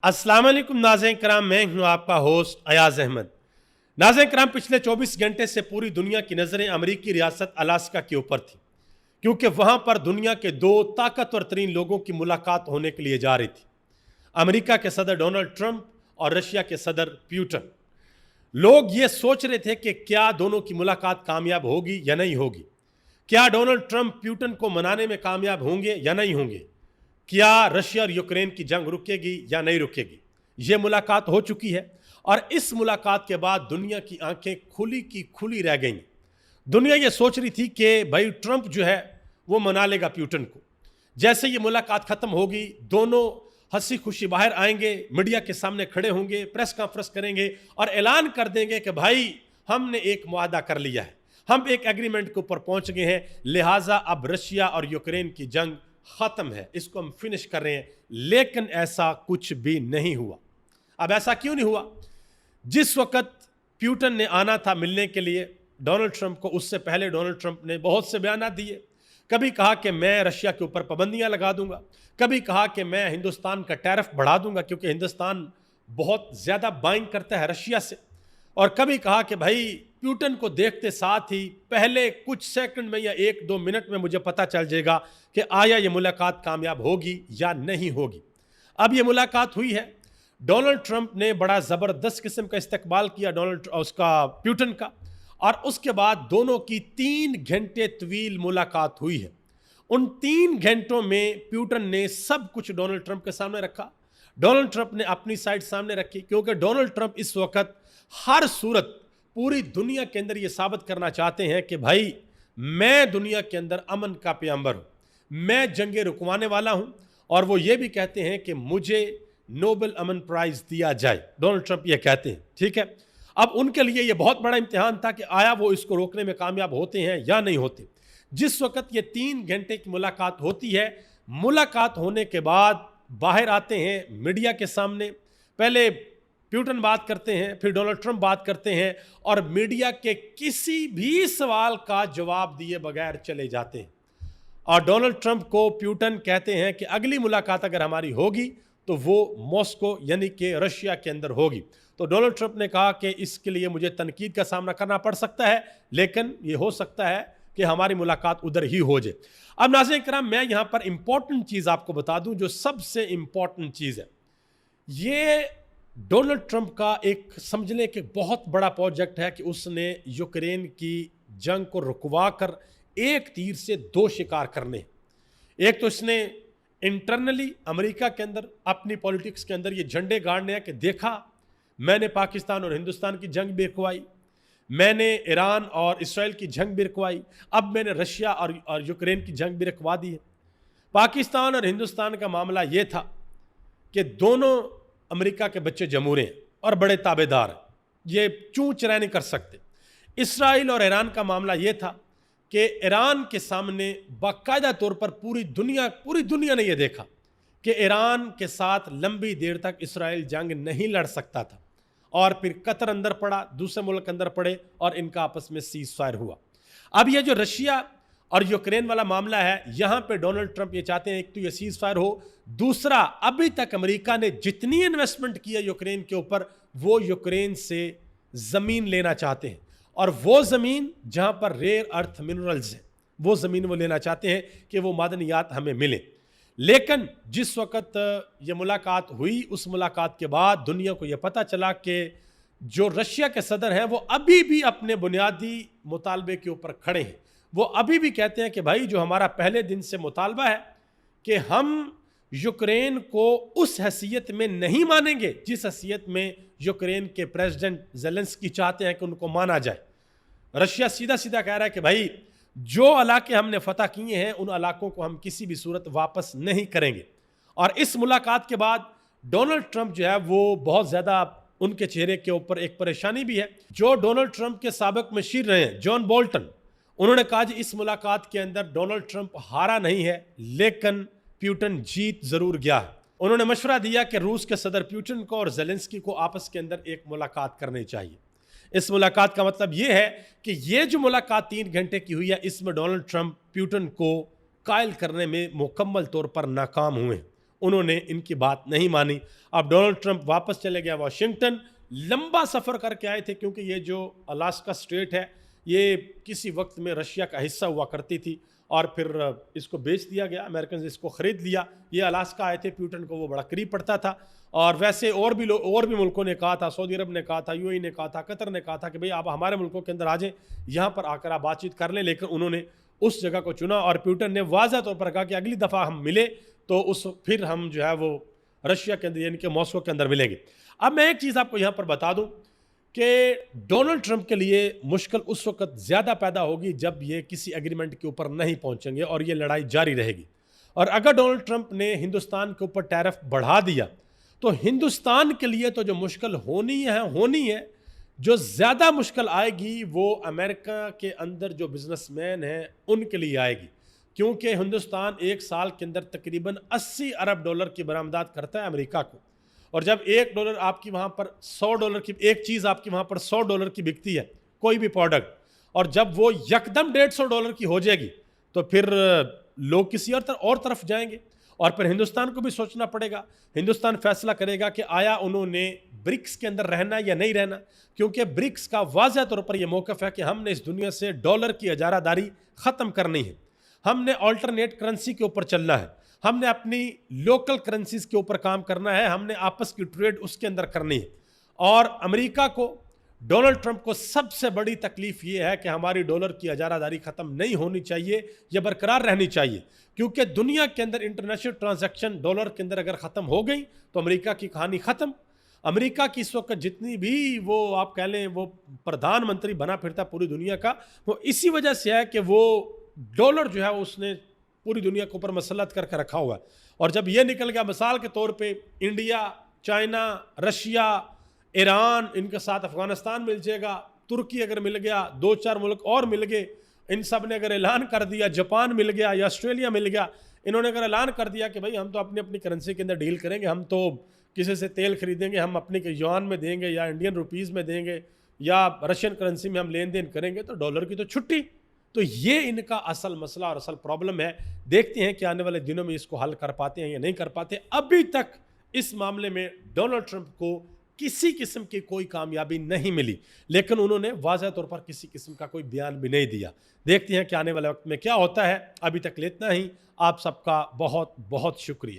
अस्सलाम वालेकुम नाज़रीन कराम, मैं हूं आपका होस्ट अयाज अहमद। नाज़रीन कराम, पिछले 24 घंटे से पूरी दुनिया की नज़रें अमेरिकी रियासत अलास्का के ऊपर थी, क्योंकि वहां पर दुनिया के दो ताकतवर तरीन लोगों की मुलाकात होने के लिए जा रही थी। अमेरिका के सदर डोनाल्ड ट्रंप और रशिया के सदर प्यूटन। लोग ये सोच रहे थे कि क्या दोनों की मुलाकात कामयाब होगी या नहीं होगी। क्या डोनाल्ड ट्रंप प्यूटन को मनाने में कामयाब होंगे या नहीं होंगे। क्या रशिया और यूक्रेन की जंग रुकेगी या नहीं रुकेगी। यह मुलाकात हो चुकी है और इस मुलाकात के बाद दुनिया की आंखें खुली की खुली रह गईं। दुनिया ये सोच रही थी कि भाई ट्रंप जो है वो मना लेगा प्यूटन को। जैसे ये मुलाकात खत्म होगी, दोनों हंसी खुशी बाहर आएंगे, मीडिया के सामने खड़े होंगे, प्रेस कॉन्फ्रेंस करेंगे और ऐलान कर देंगे कि भाई हमने एक मुआहदा कर लिया है, हम एक एग्रीमेंट के ऊपर पहुंच गए हैं, लिहाजा अब रशिया और यूक्रेन की जंग खत्म है, इसको हम फिनिश कर रहे हैं। लेकिन ऐसा कुछ भी नहीं हुआ। अब ऐसा क्यों नहीं हुआ? जिस वक्त प्यूटन ने आना था मिलने के लिए डोनाल्ड ट्रंप को, उससे पहले डोनाल्ड ट्रंप ने बहुत से बयान दिए। कभी कहा कि मैं रशिया के ऊपर पाबंदियां लगा दूंगा, कभी कहा कि मैं हिंदुस्तान का टैरिफ बढ़ा दूंगा क्योंकि हिंदुस्तान बहुत ज़्यादा बाइंग करता है रशिया से, और कभी कहा कि भाई प्यूटन को देखते साथ ही पहले कुछ सेकंड में या 1-2 मिनट में मुझे पता चल जाएगा कि आया ये मुलाकात कामयाब होगी या नहीं होगी। अब ये मुलाकात हुई है। डोनाल्ड ट्रंप ने बड़ा ज़बरदस्त किस्म का इस्तकबाल किया उसका प्यूटन का, और उसके बाद दोनों की 3 घंटे तवील मुलाकात हुई है। उन 3 घंटों में प्यूटन ने सब कुछ डोनाल्ड ट्रंप के सामने रखा, डोनाल्ड ट्रंप ने अपनी साइड सामने रखी, क्योंकि डोनाल्ड ट्रंप इस वक्त हर सूरत पूरी दुनिया के अंदर ये साबित करना चाहते हैं कि भाई मैं दुनिया के अंदर अमन का पैगंबर हूं, मैं जंगे रुकवाने वाला हूं, और वो ये भी कहते हैं कि मुझे नोबेल अमन प्राइज दिया जाए। डोनाल्ड ट्रंप ये कहते हैं, ठीक है। अब उनके लिए ये बहुत बड़ा इम्तिहान था कि आया वो इसको रोकने में कामयाब होते हैं या नहीं होते। जिस वक्त ये 3 घंटे की मुलाकात होती है, मुलाकात होने के बाद बाहर आते हैं मीडिया के सामने, पहले प्यूटन बात करते हैं, फिर डोनाल्ड ट्रंप बात करते हैं, और मीडिया के किसी भी सवाल का जवाब दिए बगैर चले जाते हैं। और डोनाल्ड ट्रंप को प्यूटन कहते हैं कि अगली मुलाकात अगर हमारी होगी तो वो मॉस्को यानी कि रशिया के अंदर होगी। तो डोनाल्ड ट्रंप ने कहा कि इसके लिए मुझे तनकीद का सामना करना पड़ सकता है, लेकिन ये हो सकता है कि हमारी मुलाकात उधर ही हो जाए। अब नाज़रीन किराम, मैं यहाँ पर इंपॉर्टेंट चीज़ आपको बता दूं, जो सबसे इंपॉर्टेंट चीज़ है, ये डोनाल्ड ट्रंप का एक समझ लें कि बहुत बड़ा प्रोजेक्ट है कि उसने यूक्रेन की जंग को रुकवा कर एक तीर से 2 शिकार करने। एक तो इसने इंटरनली अमेरिका के अंदर अपनी पॉलिटिक्स के अंदर ये झंडे गाड़ने हैं कि देखा मैंने पाकिस्तान और हिंदुस्तान की जंग भी रुकवाई, मैंने ईरान और इसराइल की जंग भी रुकवाई, अब मैंने रशिया और यूक्रेन की जंग भी रुकवा दी है। पाकिस्तान और हिंदुस्तान का मामला ये था कि दोनों अमेरिका के बच्चे जमूरे हैं और बड़े ताबेदार हैं, ये चूं चरा नहीं कर सकते। इसराइल और ईरान का मामला ये था कि ईरान के सामने बाकायदा तौर पर पूरी दुनिया ने यह देखा कि ईरान के साथ लंबी देर तक इसराइल जंग नहीं लड़ सकता था, और फिर कतर अंदर पड़ा, दूसरे मुल्क अंदर पड़े और इनका आपस में सीज फायर हुआ। अब ये जो रशिया और यूक्रेन वाला मामला है, यहां पे डोनाल्ड ट्रंप ये चाहते हैं एक तो ये सीज फायर हो, दूसरा अभी तक अमेरिका ने जितनी इन्वेस्टमेंट की है यूक्रेन के ऊपर, वो यूक्रेन से जमीन लेना चाहते हैं, और वो जमीन जहां पर रेयर अर्थ मिनरल्स हैं, वो जमीन वो लेना चाहते हैं कि वो मादनियात हमें मिले। लेकिन जिस वक्त ये मुलाकात हुई, उस मुलाकात के बाद दुनिया को यह पता चला कि जो रशिया के सदर हैं वो अभी भी अपने बुनियादी मुतालबे के ऊपर खड़े हैं। वो अभी भी कहते हैं कि भाई जो हमारा पहले दिन से मुतालबा है कि हम यूक्रेन को उस हैसियत में नहीं मानेंगे जिस हैसियत में यूक्रेन के प्रेसिडेंट ज़ेलेंस्की चाहते हैं कि उनको माना जाए। रशिया सीधा सीधा कह रहा है कि भाई जो इलाके हमने फतह किए हैं उन इलाकों को हम किसी भी सूरत वापस नहीं करेंगे। और इस मुलाकात के बाद डोनाल्ड ट्रंप जो है वो बहुत ज़्यादा, उनके चेहरे के ऊपर एक परेशानी भी है। जो डोनाल्ड ट्रंप के साबिक मशीर रहे हैं जॉन बोल्टन, उन्होंने कहा कि इस मुलाकात के अंदर डोनाल्ड ट्रंप हारा नहीं है, लेकिन प्यूटन जीत जरूर गया है। उन्होंने मशवरा दिया कि रूस के सदर प्यूटन को और ज़ेलेंस्की को आपस के अंदर एक मुलाकात करनी चाहिए। इस मुलाकात का मतलब यह है कि यह जो मुलाकात 3 घंटे की हुई है, इसमें डोनाल्ड ट्रंप प्यूटन को कायल करने में मुकम्मल तौर पर नाकाम हुए। उन्होंने इनकी बात नहीं मानी। अब डोनाल्ड ट्रंप वापस चले गया वाशिंगटन, लंबा सफ़र करके आए थे क्योंकि ये जो अलास्का स्टेट है ये किसी वक्त में रशिया का हिस्सा हुआ करती थी और फिर इसको बेच दिया गया, अमेरिकन इसको ख़रीद लिया। ये अलास्का आए थे, प्यूटन को वो बड़ा करीब पड़ता था। और वैसे और भी मुल्कों ने कहा था, सऊदी अरब ने कहा था, यूएई ने कहा था, कतर ने कहा था कि भाई आप हमारे मुल्कों के अंदर आ जाएं, यहाँ पर आकर आप बातचीत कर लें, लेकिन उन्होंने उस जगह को चुना और प्यूटन ने वाज़ह तौर पर कहा कि अगली दफ़ा हम मिले तो फिर हम जो है वो रशिया के अंदर यानी कि मॉस्को के अंदर मिलेंगे। अब मैं एक चीज़ आपको यहाँ पर बता दूँ कि डोनाल्ड ट्रंप के लिए मुश्किल उस वक्त ज़्यादा पैदा होगी जब ये किसी एग्रीमेंट के ऊपर नहीं पहुँचेंगे और ये लड़ाई जारी रहेगी। और अगर डोनाल्ड ट्रंप ने हिंदुस्तान के ऊपर टैरिफ बढ़ा दिया तो हिंदुस्तान के लिए तो जो मुश्किल होनी है, जो ज़्यादा मुश्किल आएगी वो अमेरिका के अंदर जो बिजनेसमैन हैं उनके लिए आएगी, क्योंकि हिंदुस्तान एक साल के अंदर तकरीबन 80 अरब डॉलर की बरामदात करता है अमेरिका को। और जब $1 आपकी वहाँ पर $100 की एक चीज़ आपकी वहाँ पर $100 की बिकती है, कोई भी प्रोडक्ट, और जब वो यकदम $150 की हो जाएगी तो फिर लोग किसी और तरफ जाएंगे और फिर हिंदुस्तान को भी सोचना पड़ेगा। हिंदुस्तान फैसला करेगा कि आया उन्होंने ब्रिक्स के अंदर रहना या नहीं रहना, क्योंकि ब्रिक्स का वाज़ह तौर पर यह मौक़िफ़ है कि हमने इस दुनिया से डॉलर की इजारादारी ख़त्म करनी है, हमने अल्टरनेट करेंसी के ऊपर चलना है, हमने अपनी लोकल करेंसीज के ऊपर काम करना है, हमने आपस की ट्रेड उसके अंदर करनी है। और अमेरिका को, डोनाल्ड ट्रंप को सबसे बड़ी तकलीफ ये है कि हमारी डॉलर की इजारादारी ख़त्म नहीं होनी चाहिए, यह बरकरार रहनी चाहिए, क्योंकि दुनिया के अंदर इंटरनेशनल ट्रांजैक्शन डॉलर के अंदर अगर ख़त्म हो गई तो अमेरिका की कहानी ख़त्म। अमेरिका की इस वक्त जितनी भी वो आप कह लें वो प्रधानमंत्री बना फिरता पूरी दुनिया का, वो इसी वजह से है कि वो डॉलर जो है उसने पूरी दुनिया के ऊपर मसलत करके रखा हुआ है। और जब ये निकल गया, मिसाल के तौर पे इंडिया, चाइना, रशिया, ईरान, इनके साथ अफगानिस्तान मिल जाएगा, तुर्की अगर मिल गया, 2-4 मुल्क और मिल गए, इन सब ने अगर ऐलान कर दिया, जापान मिल गया या ऑस्ट्रेलिया मिल गया, इन्होंने अगर ऐलान कर दिया कि भाई हम तो अपनी अपनी करेंसी के अंदर डील करेंगे, हम तो किसी से तेल खरीदेंगे, हम अपनी युआन में देंगे या इंडियन रुपीज़ में देंगे या रशियन करेंसी में हम लेन देन करेंगे, तो डॉलर की तो छुट्टी। तो ये इनका असल मसला और असल प्रॉब्लम है। देखते हैं कि आने वाले दिनों में इसको हल कर पाते हैं या नहीं कर पाते। अभी तक इस मामले में डोनाल्ड ट्रंप को किसी किस्म की कोई कामयाबी नहीं मिली, लेकिन उन्होंने वाज़ह तौर पर किसी किस्म का कोई बयान भी नहीं दिया। देखते हैं कि आने वाले वक्त में क्या होता है। अभी तक इतना ही। आप सबका बहुत बहुत शुक्रिया।